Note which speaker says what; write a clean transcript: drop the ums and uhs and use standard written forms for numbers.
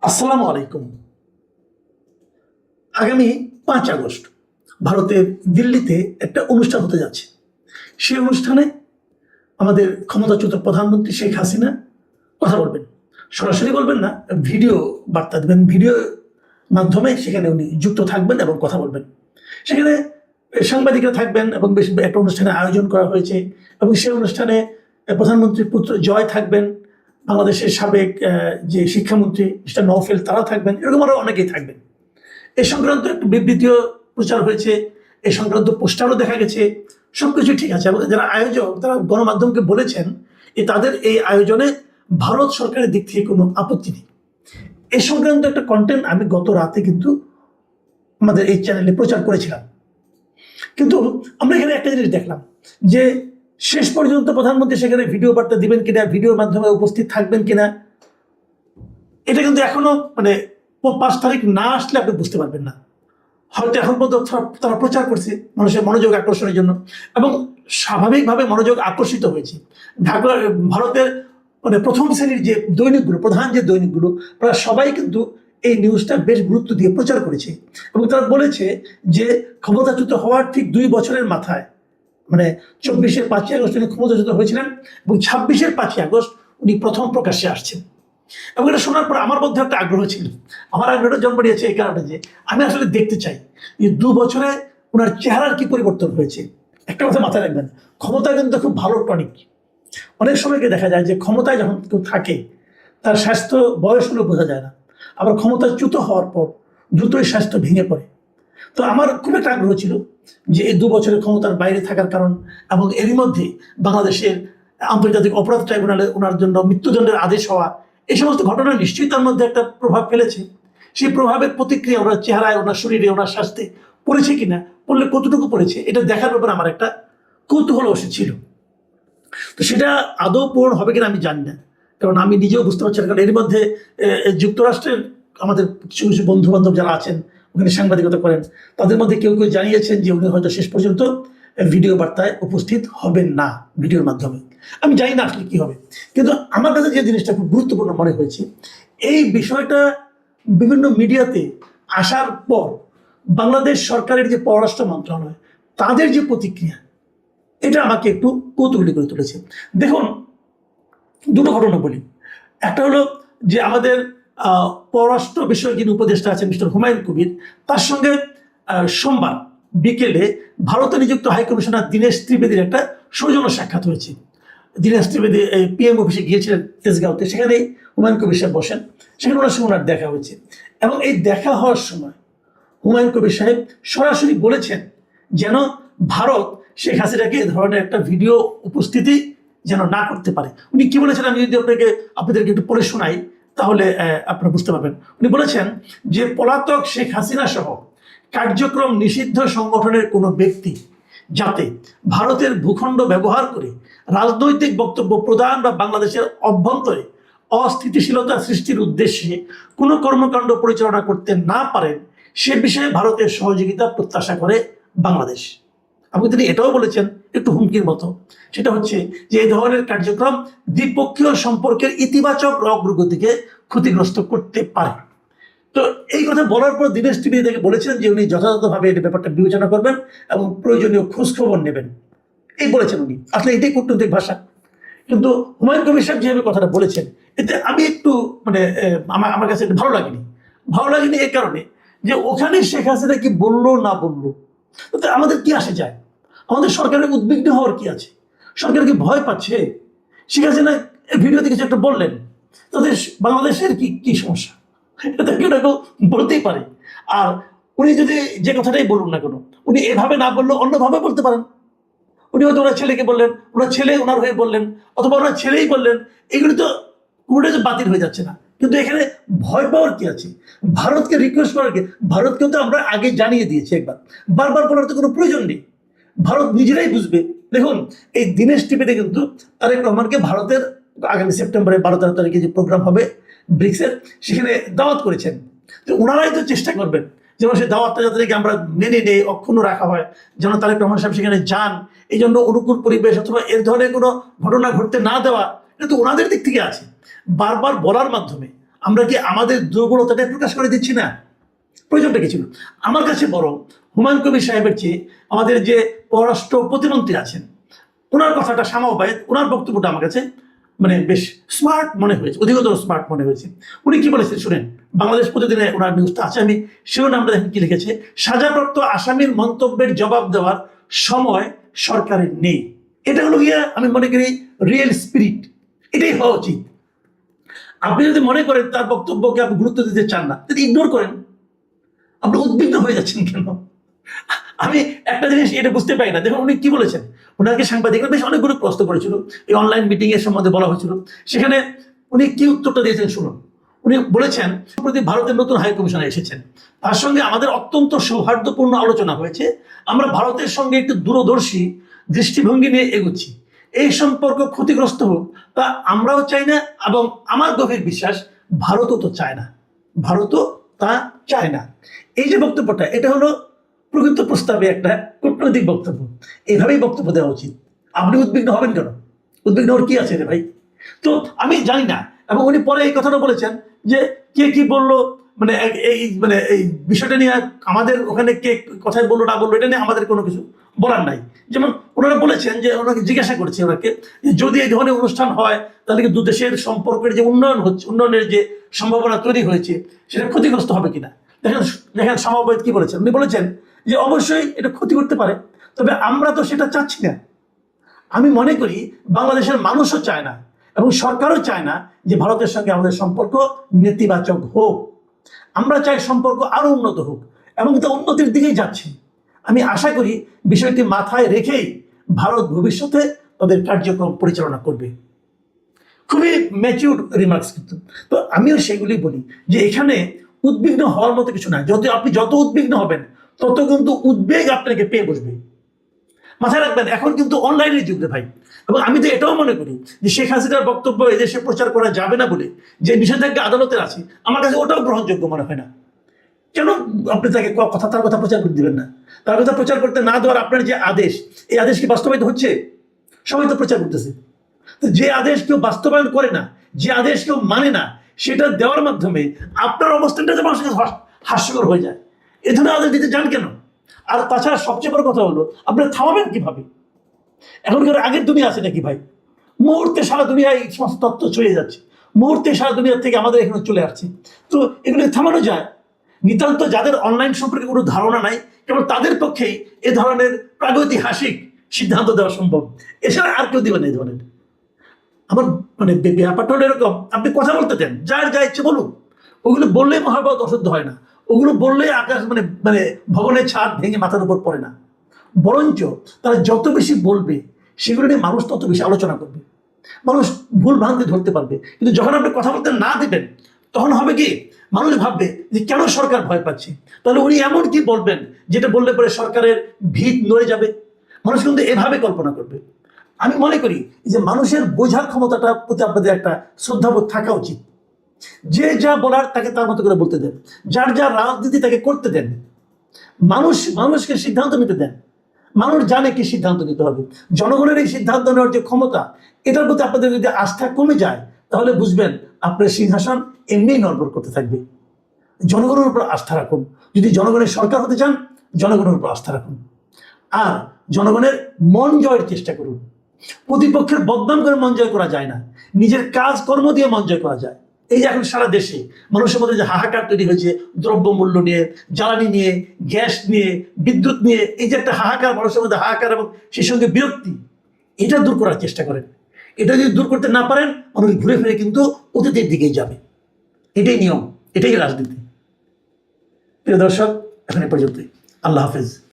Speaker 1: আসসালামু আলাইকুম। আগামী 5 আগস্ট ভারতের দিল্লিতে একটা অনুষ্ঠান হতে যাচ্ছে। সেই অনুষ্ঠানে আমাদের ক্ষমতাচ্যুত প্রধানমন্ত্রী শেখ হাসিনা কথা বলবেন। সরাসরি বলবেন না, ভিডিও বার্তা দেবেন। ভিডিও মাধ্যমে সেখানে উনি যুক্ত থাকবেন এবং কথা বলবেন। সেখানে সাংবাদিকরা থাকবেন এবং বেশ একটা অনুষ্ঠানের আয়োজন করা হয়েছে এবং সেই অনুষ্ঠানে প্রধানমন্ত্রীর পুত্র জয় থাকবেন, বাংলাদেশের সাবেক যে শিক্ষামন্ত্রী মিস্টার নওফেল তারা থাকবেন, এরকম আরও অনেকেই থাকবেন। এ সংক্রান্ত একটু বিবৃতিও প্রচার হয়েছে, এ সংক্রান্ত পোস্টারও দেখা গেছে। সবকিছু ঠিক আছে এবং যারা আয়োজক তারা গণমাধ্যমকে বলেছেন তাদের এই আয়োজনে ভারত সরকারের দিক থেকে কোনো আপত্তি নেই। এ সংক্রান্ত একটা কন্টেন্ট আমি গত রাতে কিন্তু আমাদের এই চ্যানেলে প্রচার করেছিলাম। কিন্তু আমরা এখানে একটা জিনিস দেখলাম যে শেষ পর্যন্ত প্রধানমন্ত্রী সেখানে ভিডিও বার্তা দিবেন কিনা, ভিডিওর মাধ্যমে উপস্থিত থাকবেন কিনা, এটা কিন্তু এখনো 5 তারিখ না আসলে আপনি বুঝতে পারবেন না। হয়তো এখন পর্যন্ত তারা প্রচার করছে মানুষের মনোযোগ আকর্ষণের জন্য এবং স্বাভাবিকভাবে মনোযোগ আকর্ষিত হয়েছে। ঢাকা ভারতের প্রথম শ্রেণীর যে দৈনিকগুলো, প্রধান যে দৈনিকগুলো, প্রায় সবাই কিন্তু এই নিউজটা বেশ গুরুত্ব দিয়ে প্রচার করেছে এবং তারা বলেছে যে ক্ষমতাচ্যুত হওয়ার ঠিক 2 বছরের মাথায় 24-এর 5ই আগস্ট উনি ক্ষমতাচ্যুত হয়েছিলেন এবং 26-এর 5ই আগস্ট উনি প্রথম প্রকাশ্যে আসছেন। এবং এটা শোনার পর আমার মধ্যে একটা আগ্রহ ছিল। আমার আগ্রহটা জন্ম নিয়েছে এই কারণে যে আমি আসলে দেখতে চাই যে 2 বছরে ওনার চেহারার কি পরিবর্তন হয়েছে। একটা কথা মাথায় রাখবেন, ক্ষমতা কিন্তু খুব ভালো টনিক। অনেক সময়কে দেখা যায় যে ক্ষমতায় যখন কেউ থাকে তার স্বাস্থ্য বয়স হলেও বোঝা যায় না, আবার ক্ষমতাচ্যুত হওয়ার পর দ্রুতই স্বাস্থ্য ভেঙে পড়ে। তো আমার খুব একটা আগ্রহ ছিল যে এই 2 বছরের ক্ষমতার বাইরে থাকার কারণ এবং এরই মধ্যে বাংলাদেশের আন্তর্জাতিক অপরাধ ট্রাইব্যুনালে ওনার জন্য মৃত্যুদণ্ডের আদেশ হওয়া, এই সমস্ত ঘটনা নিশ্চয়ই তার মধ্যে একটা প্রভাব ফেলেছে। সেই প্রভাবের প্রতিক্রিয়া ওনার চেহারায়, ওনার শরীরে, ওনার স্বাস্থ্যে পড়েছে কিনা, পড়লে কতটুকু পড়েছে, এটা দেখার ব্যাপারে আমার একটা কৌতূহল ছিল। তো সেটা আদৌ পূরণ হবে কিনা আমি জানি না, কারণ আমি নিজেও বুঝতে পারছি না। কারণ এর মধ্যে যুক্তরাষ্ট্রের আমাদের কিছু কিছু বন্ধু বান্ধব যারা আছেন ওখানে সাংবাদিকতা করেন, তাদের মধ্যে কেউ কেউ জানিয়েছেন যে উনি হয়তো শেষ পর্যন্ত ভিডিও বার্তায় উপস্থিত হবেন না, ভিডিওর মাধ্যমে। আমি জানি না আসলে কি হবে, কিন্তু আমার কাছে যে জিনিসটা খুব গুরুত্বপূর্ণ মনে হয়েছে, এই বিষয়টা বিভিন্ন মিডিয়াতে আসার পর বাংলাদেশ সরকারের যে পররাষ্ট্র মন্ত্রণালয় তাদের যে প্রতিক্রিয়া, এটা আমাকে একটু কৌতূহলী করে তুলেছে। দেখুন, দুটো ঘটনা বলি। একটা হলো যে আমাদের পররাষ্ট্র বিষয়ক যিনি উপদেষ্টা আছেন মিস্টার হুমায়ুন কবির, তার সঙ্গে সোমবার বিকেলে ভারতে নিযুক্ত হাইকমিশনার দীনেশ ত্রিবেদীর একটা সৌজন্য সাক্ষাৎ হয়েছে। দীনেশ ত্রিবেদী পিএম অফিসে গিয়েছিলেন তেজগাঁওতে, সেখানেই হুমায়ুন কবির সাহেব বসেন, সেখানে ওনার সঙ্গে ওনার দেখা হয়েছে এবং এই দেখা হওয়ার সময় হুমায়ুন কবির সাহেব সরাসরি বলেছেন যেন ভারত শেখ হাসিনাকে এ ধরনের একটা ভিডিও উপস্থিতি যেন না করতে পারে। উনি কি বলেছেন আমি যদি আপনাদেরকে একটু পড়ে শোনাই তাহলে আপনারা বুঝতে পারবেন। উনি বলেছেন যে পলাতক শেখ হাসিনা সহ কার্যক্রম নিষিদ্ধ সংগঠনের কোনো ব্যক্তি যাতে ভারতের ভূখণ্ড ব্যবহার করে রাজনৈতিক বক্তব্য প্রদান বা বাংলাদেশের অভ্যন্তরে অস্থিতিশীলতা সৃষ্টির উদ্দেশ্যে কোনো কর্মকাণ্ড পরিচালনা করতে না পারেন সে বিষয়ে ভারতের সহযোগিতা প্রত্যাশা করে বাংলাদেশ। এবং তিনি এটাও বলেছেন একটু হুমকির মতো, সেটা হচ্ছে যে এই ধরনের কার্যক্রম দ্বিপক্ষীয় সম্পর্কের ইতিবাচক অগ্রগতিকে ক্ষতিগ্রস্ত করতে পারে। তো এই কথা বলার পর দীনেশ ত্রিবেদী থেকে বলেছেন যে উনি যথাযথভাবে এই ব্যাপারটা বিবেচনা করবেন এবং প্রয়োজনীয় খোঁজখবর নেবেন, এই বলেছেন উনি। আসলে এটাই কূটনৈতিক ভাষা। কিন্তু হুমায়ুন কবির সাহেব যেভাবে কথাটা বলেছেন, এতে আমি একটু আমার কাছে ভালো লাগেনি এই কারণে যে ওখানে শেখ হাসিনা কি বললো না বললো তাতে আমাদের কি আসে যায়। আমাদের সরকারের উদ্বিগ্ন হওয়ার কি আছে? সরকার কি ভয় পাচ্ছে? শেখ হাসিনা ভিডিওতে কিছু একটা বললেন, তাদের বাংলাদেশের কি কি সমস্যা, এটা কেউ না কেউ বলতেই পারে। আর উনি যদি যে কথাটাই বলুন না কেন, উনি এভাবে না বললেও অন্যভাবে বলতে পারেন। উনি হয়তো ওনার ছেলেকে বললেন, ওনার ছেলে ওনার হয়ে বললেন, অথবা ওনার ছেলেই বললেন, এগুলি তো কোনোটাই তো বাতিল হয়ে যাচ্ছে না। কিন্তু এখানে ভয় পাওয়ার কি আছে? ভারতকে রিকোয়েস্ট করার কি? ভারতকেও তো আমরা আগে জানিয়ে দিয়েছি একবার, বারবার বলার তো কোনো প্রয়োজন নেই, ভারত নিজেরাই বুঝবে। দেখুন, এই দীনেশ টিভিতে কিন্তু তারেক রহমানকে ভারতের আগামী সেপ্টেম্বরে 12-13 তারিখে যে প্রোগ্রাম হবে ব্রিক্সের, সেখানে দাওয়াত করেছেন। তো ওনারাই তো চেষ্টা করবেন যেন সেই দাওয়াতটা যাতে আমরা মেনে নেই, অক্ষুণ্ণ রাখা হয়, যেন তারেক রহমান সাহেব সেখানে যান। এই জন্য অনুকূল পরিবেশ অথবা এর ধরনের কোনো ঘটনা ঘটতে না দেওয়া, এটা তো ওনাদের দিক থেকে আছে। বারবার বলার মাধ্যমে আমরা কি আমাদের দুর্বলতাটা প্রকাশ করে দিচ্ছি না? প্রয়োজনটা কি ছিল? আমার কাছে বরং হুমায়ুন কবির সাহেবের চেয়ে আমাদের যে পররাষ্ট্র প্রতিমন্ত্রী আছেন, ওনার কথাটা সামাবাহিক, ওনার বক্তব্যটা আমার কাছে মানে বেশ স্মার্ট মনে হয়েছে, অধিকতর স্মার্ট মনে হয়েছে। উনি কি বলেছেন শুনেন, বাংলাদেশ প্রতিদিনে ওনার নিউজটা আছে, আমি শিরোনামটা দেখেন কি লিখেছে, সাজাপ্রাপ্ত আসামির মন্তব্যের জবাব দেওয়ার সময় সরকারের নেই। এটা হলো গিয়া আমি মনে করি রিয়েল স্পিরিট, এটাই হওয়া উচিত। আপনি যদি মনে করেন তার বক্তব্যকে আপনি গুরুত্ব দিতে চান না, যদি ইগনোর করেন, আপনি উদ্বিগ্ন হয়ে যাচ্ছেন কেন? আমি একটা জিনিস এটা বুঝতে পারি না। দেখুন উনি কি বলেছেন, ওনাকে সাংবাদিকরা বেশ অনেকগুলো প্রশ্ন করেছিল, এই অনলাইন মিটিং এর সম্বন্ধে বলা হয়েছিল, সেখানে উনি কি উত্তরটা দিয়েছেন শুনুন। উনি বলেছেন, সম্প্রতি ভারতের নতুন হাই কমিশনার এসেছেন, তার সঙ্গে আমাদের অত্যন্ত সৌহার্দ্যপূর্ণ আলোচনা হয়েছে। আমরা ভারতের সঙ্গে একটু দূরদর্শী দৃষ্টিভঙ্গি নিয়ে এগোচ্ছি। এই সম্পর্ক ক্ষতিগ্রস্ত হোক তা আমরাও চাই না, এবং আমার গভীর বিশ্বাস ভারতও তো চায় না, ভারতও তা চায় না। এই যে বক্তব্যটা, এটা হলো প্রকৃত প্রস্তাবে একটা কূটনৈতিক বক্তব্য। এইভাবেই বক্তব্য দেওয়া উচিত। আপনি উদ্বিগ্ন হবেন কেন? উদ্বিগ্ন হওয়ার কি আছে রে ভাই? তো আমি জানি না। এবং উনি পরে এই কথাটা বলেছেন যে কে কি বললো, মানে এই বিষয়টা নিয়ে আমাদের ওখানে কে কথায় বললো না বললো, এটা নিয়ে আমাদের কোনো কিছু বলার নাই। যেমন ওনারা বলেছেন যে ওনাকে জিজ্ঞাসা করছে ওনাকে, যদি এই ধরনের অনুষ্ঠান হয় তাহলে কি দু দেশের সম্পর্কের যে উন্নয়ন হচ্ছে, উন্নয়নের যে সম্ভাবনা তৈরি হয়েছে, সেটা ক্ষতিগ্রস্ত হবে কিনা। দেখেন দেখেন সামাবাহিক কি বলেছেন, উনি বলেছেন যে অবশ্যই এটা ক্ষতি করতে পারে, তবে আমরা তো সেটা চাচ্ছি না। আমি মনে করি বাংলাদেশের মানুষও চায় না এবং সরকারও চায় না যে ভারতের সঙ্গে আমাদের সম্পর্ক নেতিবাচক হোক। আমরা চাই সম্পর্ক আরো উন্নত হোক, এবং তা উন্নতির দিকেই যাচ্ছে। আমি আশা করি বিষয়টি মাথায় রেখেই ভারত ভবিষ্যতে তাদের কার্যক্রম পরিচালনা করবে। খুবই ম্যাচিউর রিমার্কস কিন্তু। তো আমিও সেগুলি বলি যে এখানে উদ্বিগ্ন হওয়ার মতো কিছু নাই। আপনি যত উদ্বিগ্ন হবেন তত কিন্তু উদ্বেগ আপনাকে পেয়ে বসবে। মাথায় রাখবেন, এখন কিন্তু অনলাইনের যুগ রে ভাই। এবং আমি তো এটাও মনে করি যে শেখ হাসিনার বক্তব্য এদেশে প্রচার করা যাবে না বলে যে নিষেধাজ্ঞা আদালতের আছে, আমার কাছে ওটাও গ্রহণযোগ্য মনে হয় না। কেন আপনি তাকে তার কথা প্রচার করতে দিবেন না? তার কথা প্রচার করতে না দেওয়ার আপনার যে আদেশ, এই আদেশ কি বাস্তবায়িত হচ্ছে? সবাই তো প্রচার করতেছে। তো যে আদেশ কেউ বাস্তবায়ন করে না, যে আদেশ কেউ মানে না, সেটা দেওয়ার মাধ্যমে আপনার অবস্থানটা যে মানুষের কাছে হাস্যকর হয়ে যায়। এ ধরনের আদেশ দিতে যান কেন? আর তাছাড়া সবচেয়ে বড় কথা হলো, আপনি থামাবেন কিভাবে? এখনকার আগের দুনিয়া আছে নাকি ভাই? মুহূর্তে সারা দুনিয়ায় এই সমস্ত তথ্য ছড়িয়ে যাচ্ছে, মুহূর্তে সারা দুনিয়ার থেকে আমাদের এখানে চলে আসছে। তো এগুলো থামানো যায়। নিতান্ত যাদের অনলাইন সম্পর্কে কোনো ধারণা নাই, কেবল তাদের পক্ষেই এ ধরনের প্রাগৈতিহাসিক সিদ্ধান্ত দেওয়া সম্ভব। এছাড়া আর কেউ দিবেন এই ধরনের। আমার মানে ব্যাপারটা হলো এরকম, আপনি কথা বলতে দেন, যার যা ইচ্ছে বলুন। ওগুলো বললেই মহাভারত অশুদ্ধ হয় না, ওগুলো বললেই আকাশ মানে মানে ভবনের ছাদ ভেঙে মাথার উপর পড়ে না। বরঞ্চ তারা যত বেশি বলবে সেগুলো নিয়ে মানুষ তত বেশি আলোচনা করবে, মানুষ ভুল ভ্রান্তি ধরতে পারবে। কিন্তু যখন আপনি কথা বলতে না দেবেন, তখন হবে কি, মানুষ ভাববে যে কেন সরকার ভয় পাচ্ছে, তাহলে উনি এমন কি বলবেন যেটা বললে পরে সরকারের ভিত নড়ে যাবে। মানুষ কিন্তু এভাবে কল্পনা করবে। আমি মনে করি যে মানুষের বোঝার ক্ষমতাটা প্রতি আপনাদের একটা শ্রদ্ধাবোধ থাকা উচিত। যে যা বলার তাকে তার মতো করে বলতে দেন, যার যা রাজনীতি তাকে করতে দেন। মানুষকে সিদ্ধান্ত নিতে দেন। মানুষ জানে কি সিদ্ধান্ত নিতে হবে। জনগণের এই সিদ্ধান্ত নেওয়ার যে ক্ষমতা, এটার প্রতি আপনাদের যদি আস্থা কমে যায়, তাহলে বুঝবেন আপনার সিংহাসন এমনিই নড়বড় করতে থাকবে। জনগণের উপর আস্থা রাখুন। যদি জনগণের সরকার হতে চান, জনগণের উপর আস্থা রাখুন, আর জনগণের মন জয়ের চেষ্টা করুন। প্রতিপক্ষের বদনাম করে মন জয় করা যায় না, নিজের কাজ কর্ম দিয়ে মন জয় করা যায়। এই যে এখন সারা দেশে মানুষের মধ্যে যে হাহাকার তৈরি হয়েছে, দ্রব্যমূল্য নিয়ে, জ্বালানি নিয়ে, গ্যাস নিয়ে, বিদ্যুৎ নিয়ে, এই যে একটা হাহাকার, মানুষের মধ্যে হাহাকার এবং সেই সঙ্গে বিরক্তি, এটা দূর করার চেষ্টা করেন। এটা যদি দূর করতে না পারেন, মানুষ ঘুরে ফিরে কিন্তু অতীতের দিকেই যাবে। এটাই নিয়ম, এটাই রাজনীতি। প্রিয় দর্শক, এখন এ পর্যন্তই। আল্লাহ হাফেজ।